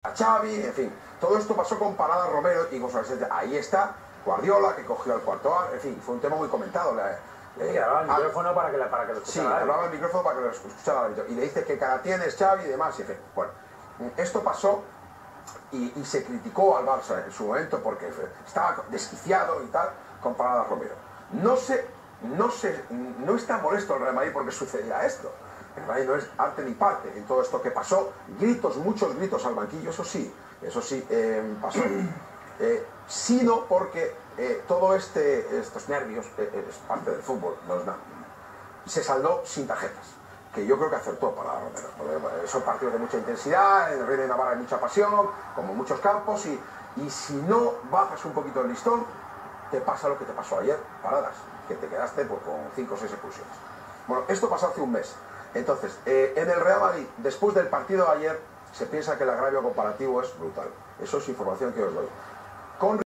a Xavi, en fin, todo esto pasó con Parada Romero y ahí está Guardiola que cogió al cuarto árbitro, en fin, fue un tema muy comentado. Y hablaba el micrófono para que lo escuchara. Sí, hablaba el micrófono para que lo escuchara el árbitro y le dice que cara tienes Xavi y demás, y en fin, bueno, esto pasó y se criticó al Barça en su momento porque estaba desquiciado y tal con Parada Romero. No está molesto el Real Madrid porque sucediera esto. El Madrid no es arte ni parte en todo esto que pasó. Gritos, muchos gritos al banquillo, eso sí pasó. Sino porque todo estos nervios es parte del fútbol, no es nada. Se saldó sin tarjetas, que yo creo que acertó para Romero. Son partidos de mucha intensidad, en el Rey de Navarra hay mucha pasión, como en muchos campos, y si no bajas un poquito el listón, te pasa lo que te pasó ayer, Paradas, que te quedaste pues, con 5 o 6 expulsiones. Bueno, esto pasó hace un mes. Entonces, en el Real Madrid, después del partido de ayer, se piensa que el agravio comparativo es brutal. Eso es información que os doy.